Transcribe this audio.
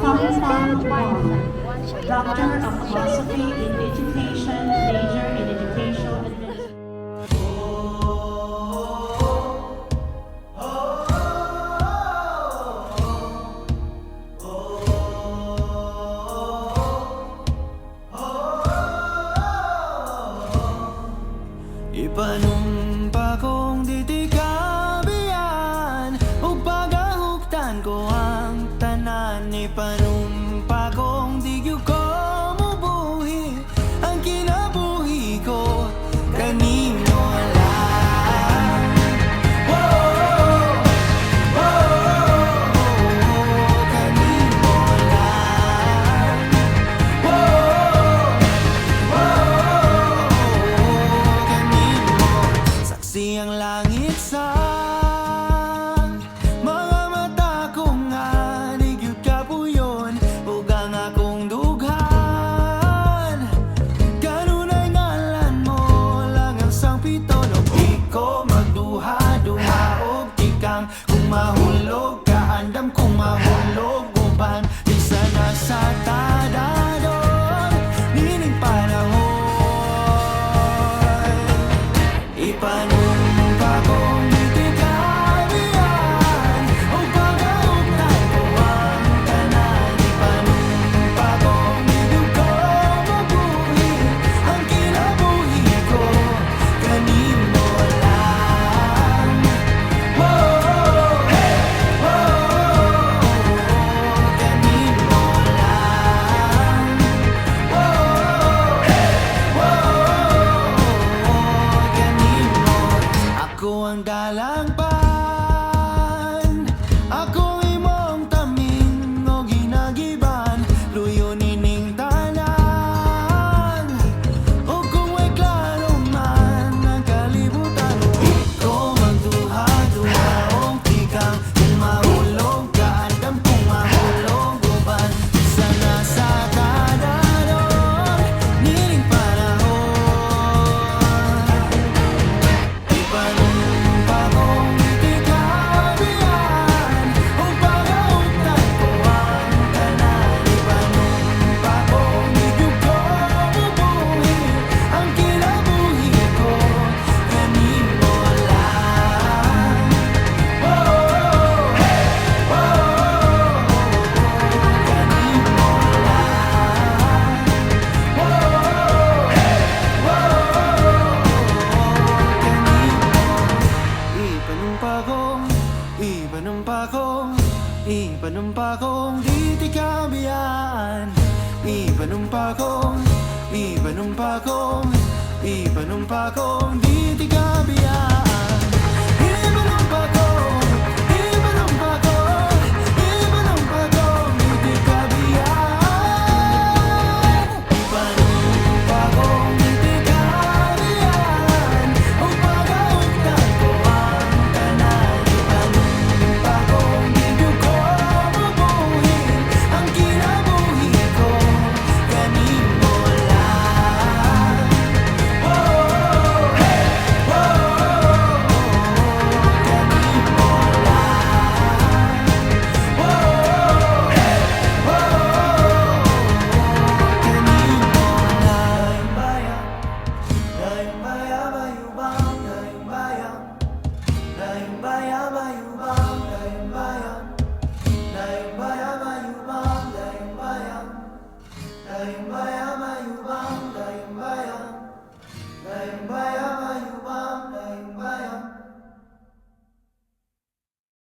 Fangtang Wang, Doctor of Philosophy in Education, major in Educational Administration. Ipanumpa kong ditikabian ug pagahugtan ko ang tanan. Ipanumpa kong di gyud ko mubuhi ang kinabuhi ko kanimo lang. Oh, oh, oh, kanimo lang. Saksi ang langit sa mga mata ko nga nigyud kapuyon ug ang akong dughan. Kanunay ngalan mo lang ang sangpito no di ko magduha-duha og tikang kung mahulog ka andam kung mahulog uban bisa na sa tadadon nining panahon. Ipanumpa kong ditikabian ug pagahugtan ko ang tanan. Ipanumpa kong di gyud ko mabuhi ang kinabuhi ko kanimo lang. Oh, hey, oh, kanimo lang. Oh, hey, kanimo. Ako ang dalangpan, ako imong taming o ginagiban, luyo nining tanan. O kung may klaro man ang kalibutan, di ko magduha-duha og tikang kung mahulog ka andam kung mahulog uban bisa na sa tadadon nining panahon. Ipanumpa kong ditikabian ug pagahugtan ko ang tanan. Ipanumpa kong di gyud ko mabuhi ang kinabuhi ko kanimo lang. Oh, hey, kanimo lang. Oh, hey, Ipanumpa kong ditikabian. Ipanumpa kong ditikabian.